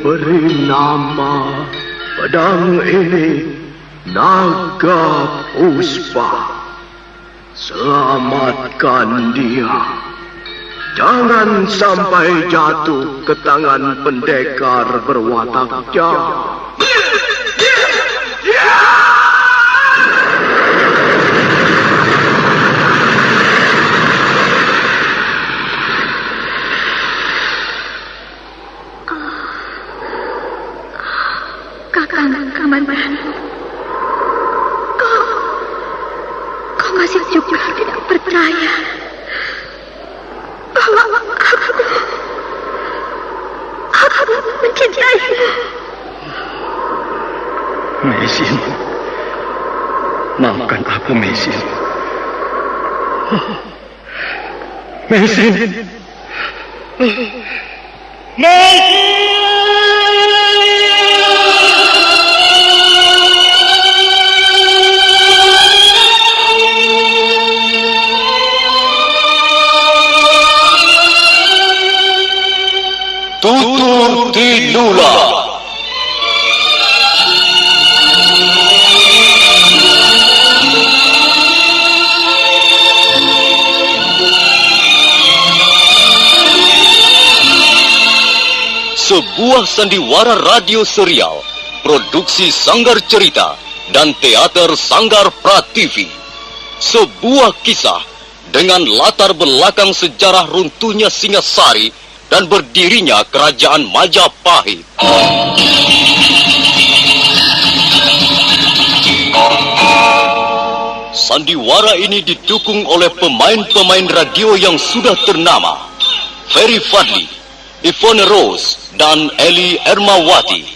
Beri nama pedang ini Naga Puspa. Selamatkan dia. Jangan sampai jatuh ke tangan pendekar berwatak jahat. Kakang Kamandanu, kau masih juga tidak percaya bahwa aku mencintaimu. Mesin, maafkan aku, Mesin. Mesin. Tutur Tinula. Sebuah sandiwara radio serial, produksi Sanggar Cerita dan Teater Sanggar Prativi. Sebuah kisah dengan latar belakang sejarah runtuhnya Singasari dan berdirinya Kerajaan Majapahit. Sandiwara ini didukung oleh pemain-pemain radio yang sudah ternama, Ferry Fadli, Yvonne Rose, dan Eli Ermawati.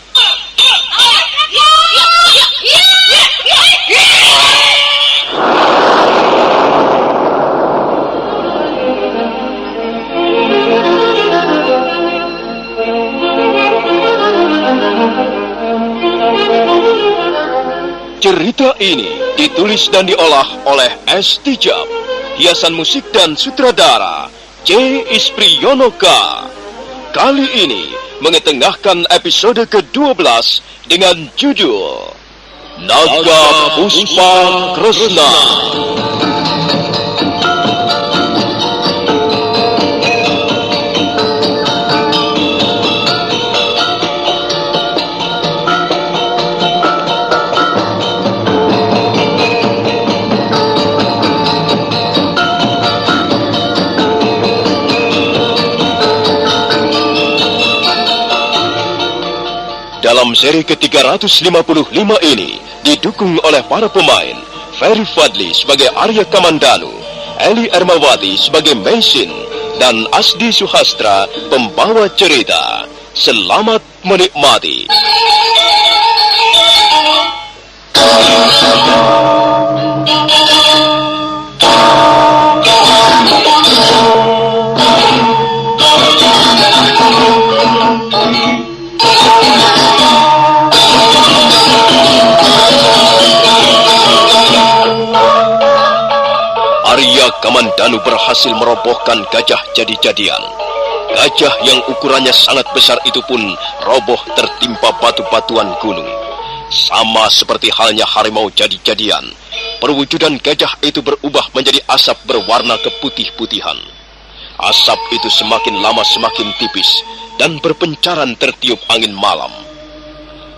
Cerita ini ditulis dan diolah oleh S. Tijab, hiasan musik dan sutradara C. Ispriyonoka. Kali ini mengetengahkan episode ke-12 dengan judul Naga Puspa Kresna. Dalam seri ke-355 ini didukung oleh para pemain Ferry Fadli sebagai Arya Kamandanu, Eli Ermawati sebagai Mesin, dan Asdi Suhastra pembawa cerita. Selamat menikmati. Arya Kamandanu berhasil merobohkan gajah jadi-jadian. Gajah yang ukurannya sangat besar itu pun roboh tertimpa batu-batuan gunung. Sama seperti halnya harimau jadi-jadian, perwujudan gajah itu berubah menjadi asap berwarna keputih-putihan. Asap itu semakin lama semakin tipis dan berpencaran tertiup angin malam.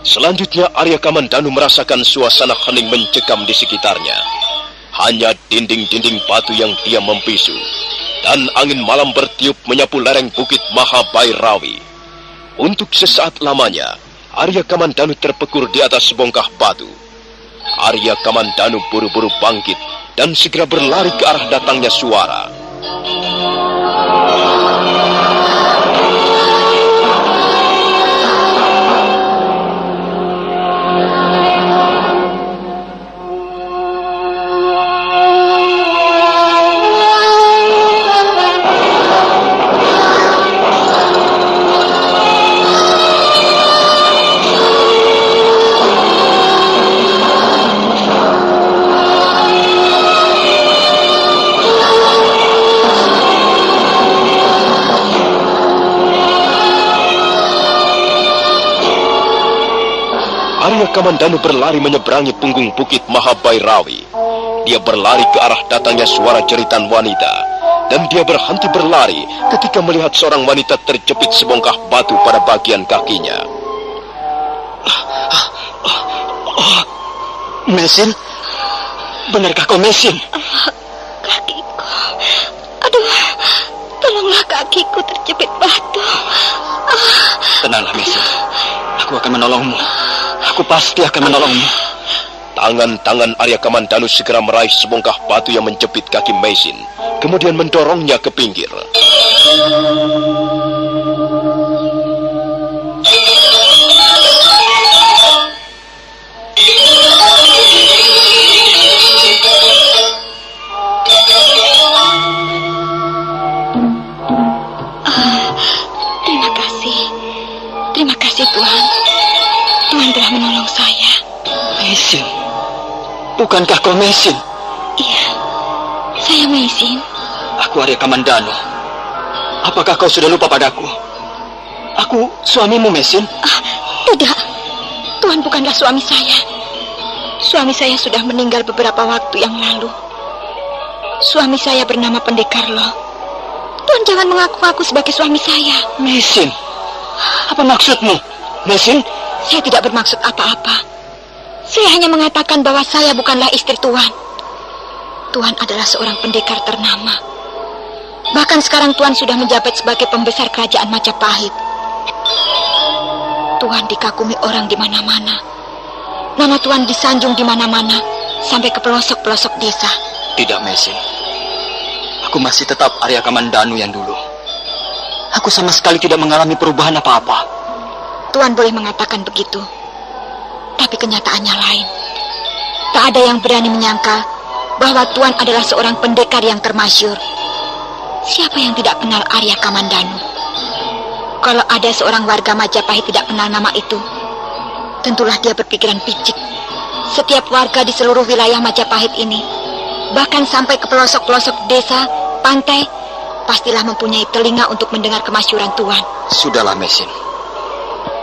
Selanjutnya Arya Kamandanu merasakan suasana hening mencekam di sekitarnya. Hanya dinding-dinding batu yang dia membisu, dan angin malam bertiup menyapu lereng bukit Mahabhairawi. Untuk sesaat lamanya, Arya Kamandanu terpekur di atas sebongkah batu. Arya Kamandanu buru-buru bangkit dan segera berlari ke arah datangnya suara. Arya Kamandanu berlari menyeberangi punggung bukit Mahabhairawi. Dia berlari ke arah datangnya suara jeritan wanita. Dan dia berhenti berlari ketika melihat seorang wanita terjepit sebongkah batu pada bagian kakinya. Mesin? Benarkah kau Mesin? Kakiku. Aduh, tolonglah kakiku terjepit batu. Tenanglah Mesin. Aku akan menolongmu. Aku pasti akan menolongmu. Tangan-tangan Arya Kamandanu segera meraih sebongkah batu yang menjepit kaki Mesin, kemudian mendorongnya ke pinggir. Terima kasih Tuhan. Tuhan telah menolong saya. Mesin? Bukankah kau Mesin? Iya, saya Mesin. Aku Arya Kamandanu. Apakah kau sudah lupa padaku? Aku suamimu Mesin? Tidak, Tuhan bukanlah suami saya. Suami saya sudah meninggal beberapa waktu yang lalu. Suami saya bernama Pendekarlo. Tuhan jangan mengaku aku sebagai suami saya. Mesin? Apa maksudmu, Mesin? Saya tidak bermaksud apa-apa. Saya hanya mengatakan bahwa saya bukanlah istri Tuhan. Tuhan adalah seorang pendekar ternama. Bahkan sekarang Tuhan sudah menjabat sebagai pembesar kerajaan Majapahit. Tuhan dikagumi orang di mana-mana. Nama Tuhan disanjung di mana-mana, sampai ke pelosok-pelosok desa. Tidak, Mesin. Aku masih tetap Arya Kamandanu yang dulu. Aku sama sekali tidak mengalami perubahan apa-apa. Tuhan boleh mengatakan begitu, tapi kenyataannya lain. Tak ada yang berani menyangka bahwa Tuhan adalah seorang pendekar yang termasyhur. Siapa yang tidak kenal Arya Kamandanu? Kalau ada seorang warga Majapahit tidak kenal nama itu, tentulah dia berpikiran picik. Setiap warga di seluruh wilayah Majapahit ini, bahkan sampai ke pelosok-pelosok desa, pantai, pastilah mempunyai telinga untuk mendengar kemasyhuran Tuhan. Sudahlah, Mesin.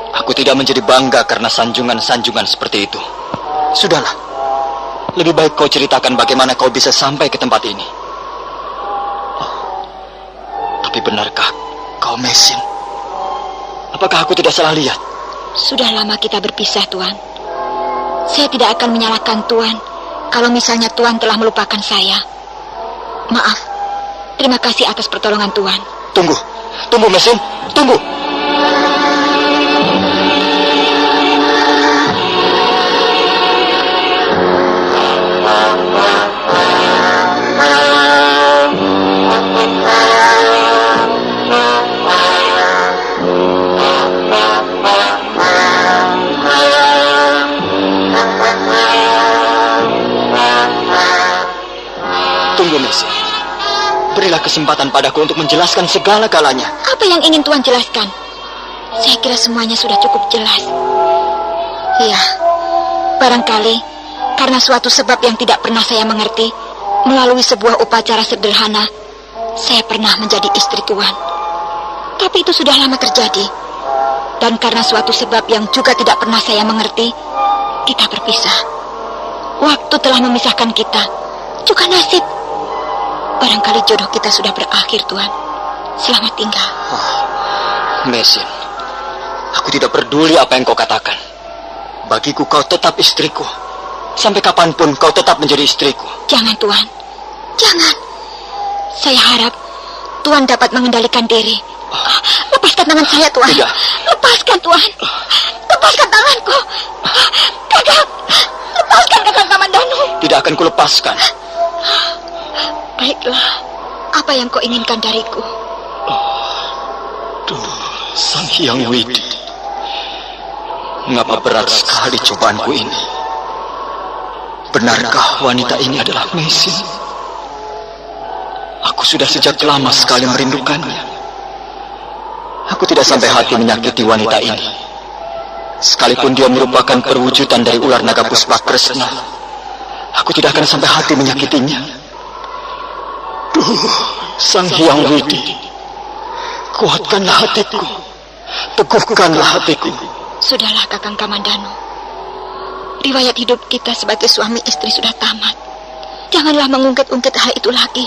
Aku tidak menjadi bangga karena sanjungan-sanjungan seperti itu. Sudahlah. Lebih baik kau ceritakan bagaimana kau bisa sampai ke tempat ini. Oh, tapi benarkah kau Mesin? Apakah aku tidak salah lihat? Sudah lama kita berpisah, Tuhan. Saya tidak akan menyalahkan Tuhan kalau misalnya Tuhan telah melupakan saya. Maaf. Terima kasih atas pertolongan Tuhan. Tunggu, Mesin, tunggu. Tunggu, Mesin. Berilah kesempatan padaku untuk menjelaskan segala-galanya. Apa yang ingin Tuhan jelaskan? Saya kira semuanya sudah cukup jelas. Iya, barangkali karena suatu sebab yang tidak pernah saya mengerti, melalui sebuah upacara sederhana, saya pernah menjadi istri Tuhan. Tapi itu sudah lama terjadi. Dan karena suatu sebab yang juga tidak pernah saya mengerti, kita berpisah. Waktu telah memisahkan kita, juga nasib. Barangkali jodoh kita sudah berakhir, Tuhan. Selamat tinggal. Mesin, aku tidak peduli apa yang kau katakan. Bagiku kau tetap istriku. Sampai kapanpun kau tetap menjadi istriku. Jangan, Tuhan. Jangan. Saya harap Tuhan dapat mengendalikan diri. Lepaskan tangan saya, Tuhan. Tidak. Lepaskan, Tuhan. Lepaskan tanganku. Kakak. Lepaskan Kakak Kamandanu. Tidak akan kulepaskan. Baiklah, apa yang kau inginkan dariku? Sang Hyang Widi, mengapa berat sekali cobaanku ini? Benarkah wanita ini adalah Mesin? Aku sudah sejak lama sekali merindukannya. Aku tidak sampai hati menyakiti wanita ini. Sekalipun dia merupakan perwujudan dari ular naga Puspa Kresna, aku tidak akan sampai hati menyakitinya. Sang Hyang Widi, kuatkanlah hatiku, teguhkanlah hatiku. Sudahlah, Kakang Kamandanu. riwayat hidup kita sebagai suami istri sudah tamat. Janganlah mengungkit-ungkit hal itu lagi.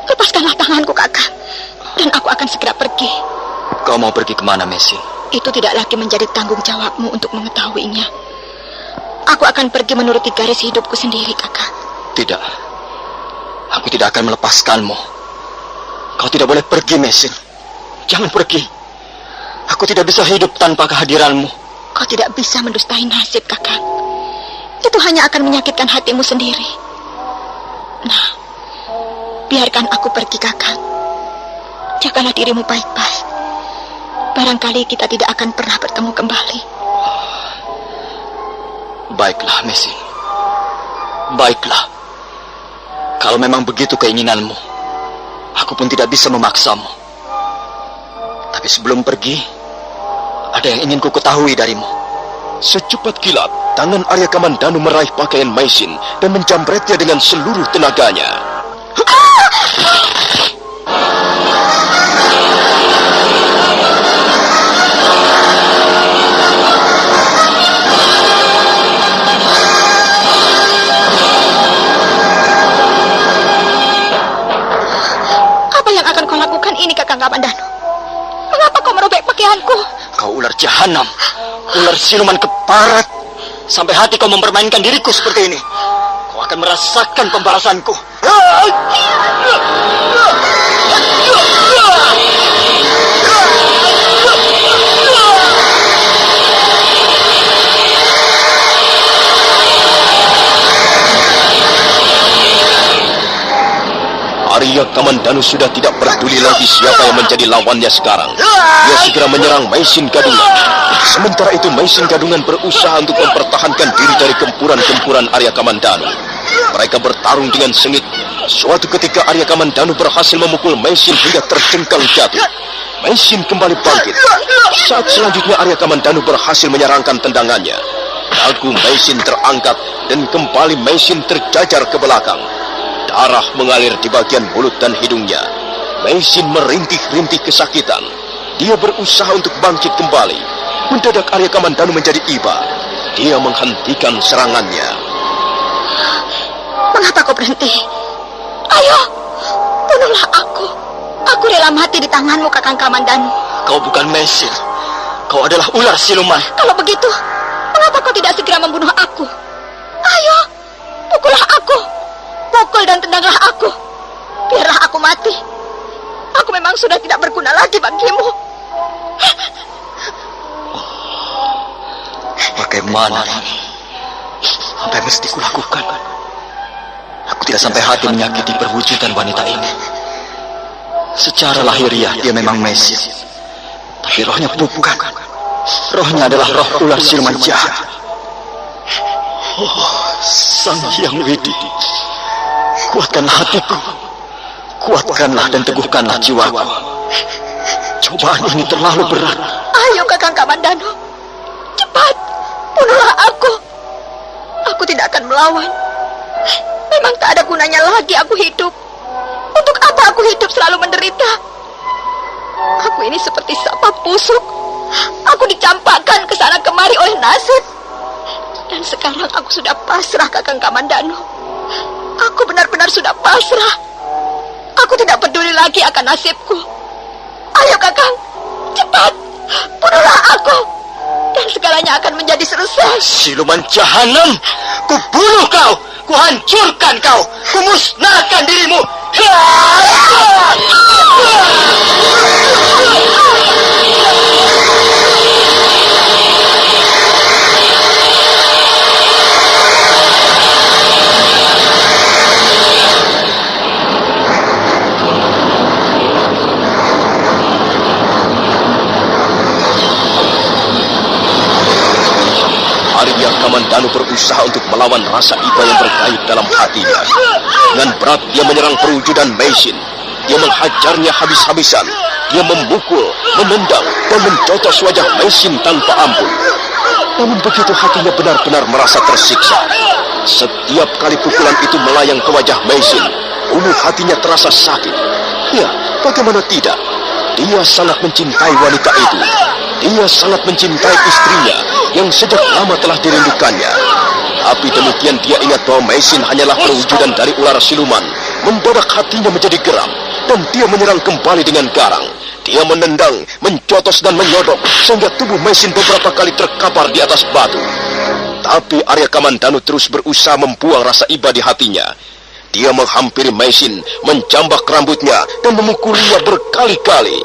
Lepaskanlah tanganku, Kakang, dan aku akan segera pergi. Kau mau pergi kemana, Mesin? Itu tidak lagi menjadi tanggung jawabmu untuk mengetahuinya. Aku akan pergi menuruti garis hidupku sendiri, Kakang. Tidak. Aku tidak akan melepaskanmu. Kau tidak boleh pergi, Mesin. Jangan pergi. Aku tidak bisa hidup tanpa kehadiranmu. Kau tidak bisa mendustai nasib, Kakang. Itu hanya akan menyakitkan hatimu sendiri. Nah, biarkan aku pergi, Kakang. Jagalah dirimu baik-baik. Barangkali kita tidak akan pernah bertemu kembali. Baiklah, Mesin. Baiklah. Kalau memang begitu keinginanmu, aku pun tidak bisa memaksamu. Tapi sebelum pergi, ada yang ingin ku ketahui darimu. Secepat kilat, tangan Arya Kamandanu meraih pakaian Maisin dan menjamretnya dengan seluruh tenaganya. Apa yang akan kau lakukan ini, Kakang Kamandanu? Mengapa kau merobek pakaianku? Kau ular jahanam, ular siluman keparat. Sampai hati kau mempermainkan diriku seperti ini. Kau akan merasakan pembalasanku. Arya Kamandanu sudah tidak peduli lagi siapa yang menjadi lawannya sekarang. Dia segera menyerang Maisin Gadungan. Sementara itu Maisin Gadungan berusaha untuk mempertahankan diri dari gempuran-gempuran Arya Kamandanu. Mereka bertarung dengan sengit. Suatu ketika Arya Kamandanu berhasil memukul Maisin hingga terjengkang jatuh. Maisin kembali bangkit. Saat selanjutnya Arya Kamandanu berhasil menyerangkan tendangannya. Dagu Maisin terangkat dan kembali Maisin terjajar ke belakang. Darah mengalir di bagian mulut dan hidungnya. Maisin merintih-rintih kesakitan. Dia berusaha untuk bangkit kembali. Mendadak Arya Kamandanu menjadi iba. Dia menghentikan serangannya. Mengapa kau berhenti? Ayo, bunuhlah aku. Aku rela mati di tanganmu, Kakang Kamandanu. Kau bukan Maisin. Kau adalah ular siluman. Kalau begitu, mengapa kau tidak segera membunuh aku? Ayo, pukullah aku. Pukul dan tendanglah aku. Biarlah aku mati. Aku memang sudah tidak berguna lagi bagimu. Bagaimana ini? Apa yang mesti kulakukan? Aku tidak sampai hati menyakiti perwujudan wanita ini. Secara lahiriah dia memang Maisin, tapi rohnya bukan. Rohnya adalah roh ular siluman jahat. Sang Hyang Widi, kuatkanlah hatiku, kuatkanlah dan teguhkanlah jiwaku. Cobaan ini terlalu berat. Ayo, Kakang Kamandanu, cepat, bunuhlah aku. Aku tidak akan melawan. Memang tak ada gunanya lagi aku hidup. Untuk apa aku hidup selalu menderita? Aku ini seperti sampah busuk. Aku dicampakkan ke sana kemari oleh nasib. Dan sekarang aku sudah pasrah, Kakang Kamandanu. Aku benar-benar sudah pasrah. Aku tidak peduli lagi akan nasibku. Ayo, Kakang, cepat, bunuhlah aku. Dan segalanya akan menjadi selesai. Siluman jahanam, kubunuh kau, kuhancurkan kau, kumusnahkan dirimu. Arya Kamandanu berusaha untuk melawan rasa iba yang berkait dalam hatinya. Dengan berat dia menyerang perwujudan Maisin. Dia menghajarnya habis-habisan. Dia memukul, menendang, dan mencocos wajah Maisin tanpa ampun. Namun begitu hatinya benar-benar merasa tersiksa. Setiap kali pukulan itu melayang ke wajah Maisin, ulu hatinya terasa sakit. Ya, bagaimana tidak? Dia sangat mencintai wanita itu. Dia sangat mencintai istrinya yang sejak lama telah dirindukannya. Tapi demikian dia ingat bahwa Meisin hanyalah perwujudan dari ular siluman. Mendadak hatinya menjadi geram, dan dia menyerang kembali dengan garang. Dia menendang, mencotos dan menyodok, sehingga tubuh Meisin beberapa kali terkapar di atas batu. Tapi Arya Kamandanu terus berusaha membuang rasa iba di hatinya. Dia menghampiri Meisin, menjambak rambutnya, dan memukulinya berkali-kali.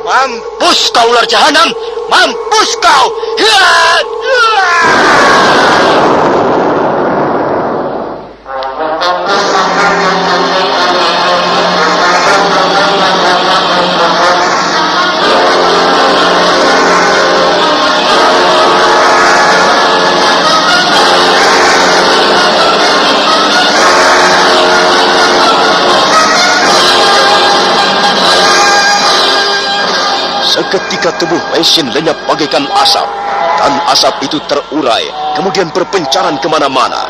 Mampus kau ular jahanam! Mampus kau! Seketika tubuh Meisin lenyap bagaikan asap, dan asap itu terurai, kemudian berpencaran kemana-mana.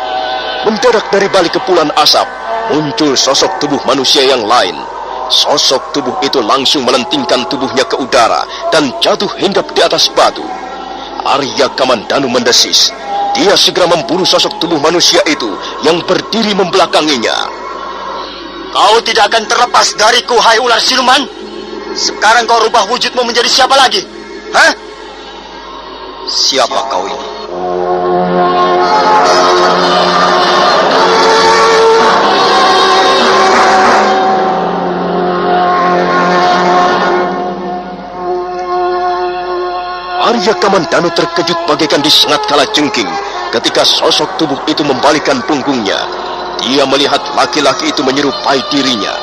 Mendadak dari balik kepulan asap, muncul sosok tubuh manusia yang lain. Sosok tubuh itu langsung melentingkan tubuhnya ke udara, dan jatuh hinggap di atas batu. Arya Kamandanu mendesis. Dia segera memburu sosok tubuh manusia itu, yang berdiri membelakanginya. Kau tidak akan terlepas dariku, hai ular siluman. Sekarang kau rubah wujudmu menjadi siapa lagi? Hah? Siapa kau ini? Arya Kamandanu terkejut bagaikan disengat kalajengking ketika sosok tubuh itu membalikkan punggungnya. Dia melihat laki-laki itu menyerupai dirinya.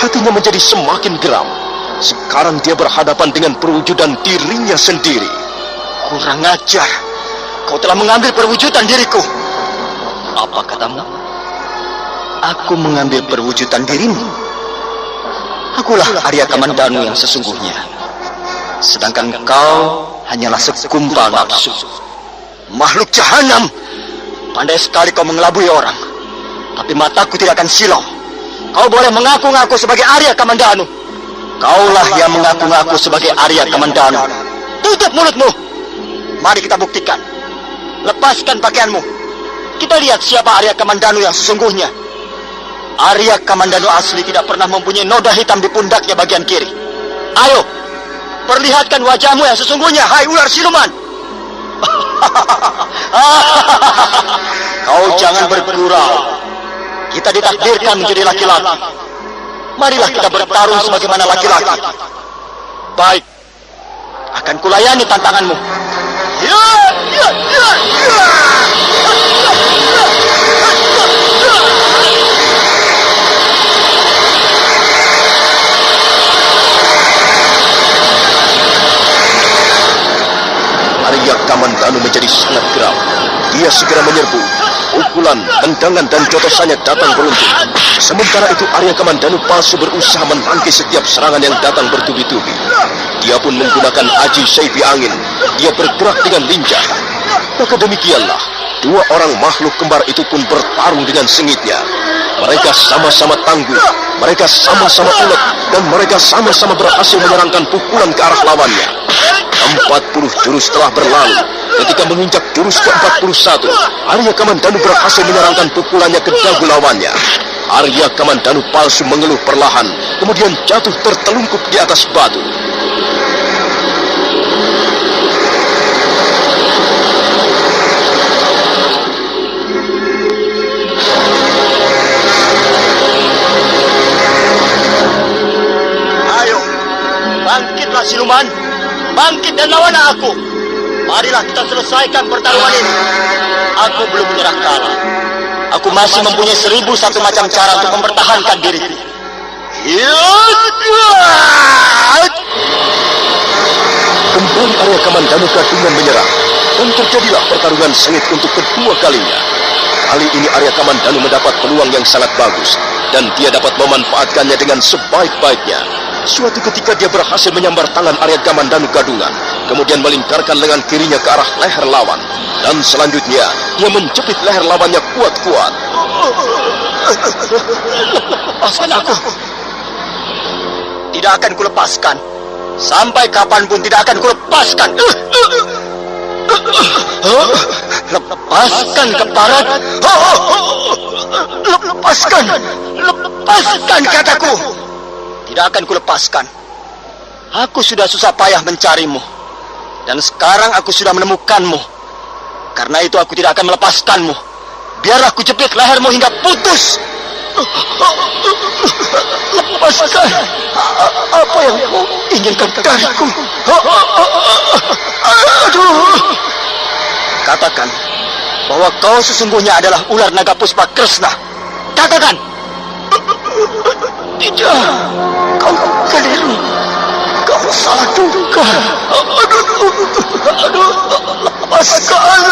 Hatinya menjadi semakin geram. Sekarang dia berhadapan dengan perwujudan dirinya sendiri. Kurang ajar. Kau telah mengambil perwujudan diriku. Apa katamu? Aku mengambil perwujudan dirimu. Akulah Arya Kamandanu yang sesungguhnya. Sedangkan kau hanyalah segumpal nafsu. Makhluk jahanam. Pandai sekali kau mengelabui orang. Tapi mataku tidak akan silau. Kau boleh mengaku-ngaku sebagai Arya Kamandanu. Kaulah yang mengaku-ngaku sebagai Arya Kamandanu. Tutup mulutmu. Mari kita buktikan. Lepaskan pakaianmu. Kita lihat siapa Arya Kamandanu yang sesungguhnya. Arya Kamandanu asli tidak pernah mempunyai noda hitam di pundaknya bagian kiri. Ayo, perlihatkan wajahmu yang sesungguhnya, hai ular siluman. Kau jangan bergurau. Kita ditakdirkan menjadi laki-laki. Marilah kita bertarung sebagaimana laki-laki. Baik, akan kulayani tantanganmu. Arya Kamandanu menjadi sangat geram. Dia segera menyerbu. Pukulan, tendangan, dan jotosannya datang beruntun. Sementara itu Arya Kamandanu palsu berusaha menangkis setiap serangan yang datang bertubi-tubi. Dia pun menggunakan aji seipi angin. Dia bergerak dengan lincah. Maka demikianlah, dua orang makhluk kembar itu pun bertarung dengan sengitnya. Mereka sama-sama tangguh, mereka sama-sama ulet, dan mereka sama-sama berhasil menyerangkan pukulan ke arah lawannya. 40 jurus telah berlalu. Ketika menginjak jurus ke-41, Arya Kamandanu berhasil menyerangkan pukulannya ke dagu lawannya. Arya Kamandanu palsu mengeluh perlahan, kemudian jatuh tertelungkup di atas batu. Ayo, bangkitlah siluman. Bangkit dan lawan aku. Marilah kita selesaikan pertarungan ini. Aku belum menyerah kalah. Aku masih mempunyai 1001 macam cara untuk mempertahankan diriku. Kembali Arya Kamandanu dengan menyerang, dan terjadilah pertarungan sengit untuk kedua kalinya. Kali ini Arya Kamandanu mendapat peluang yang sangat bagus, dan dia dapat memanfaatkannya dengan sebaik-baiknya. Suatu ketika dia berhasil menyambar tangan Arya Kamandanu gadungan, kemudian melingkarkan lengan kirinya ke arah leher lawan, dan selanjutnya dia menjepit leher lawannya kuat-kuat. Lepaskan aku. Tidak akan kulepaskan. Sampai kapanpun tidak akan kulepaskan. Lepaskan keparat. Lepaskan. Lepaskan kataku. Tidak akan kulepaskan. Aku sudah susah payah mencarimu. Dan sekarang aku sudah menemukanmu. Karena itu aku tidak akan melepaskanmu. Biarlah aku jepit lehermu hingga putus. Lepaskan. Apa yang kau inginkan dariku? Aduh. Katakan bahwa kau sesungguhnya adalah ular naga Puspa Kresna. Katakan. Tidak. Kau keliru. Kau salah duga. Aduh. Lepaskan.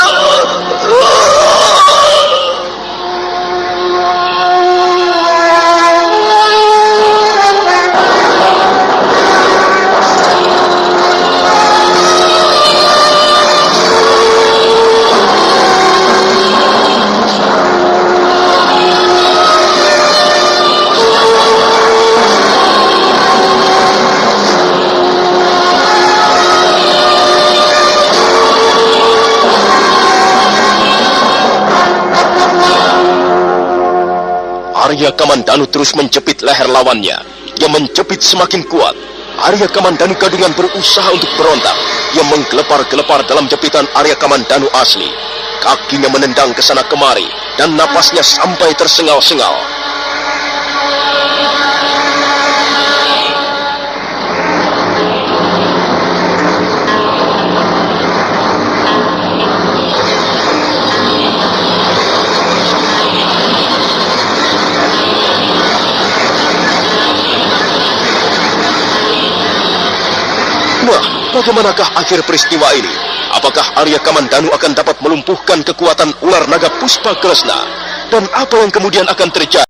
Arya Kamandanu terus menjepit leher lawannya. Dia menjepit semakin kuat. Arya Kamandanu Gadungan berusaha untuk berontak. Dia menggelepar-gelepar dalam jepitan Arya Kamandanu asli. Kakinya menendang ke sana kemari dan napasnya sampai tersengal-sengal. Nah, bagaimanakah akhir peristiwa ini? Apakah Arya Kamandanu akan dapat melumpuhkan kekuatan ular naga Puspa Kresna? Dan apa yang kemudian akan terjadi?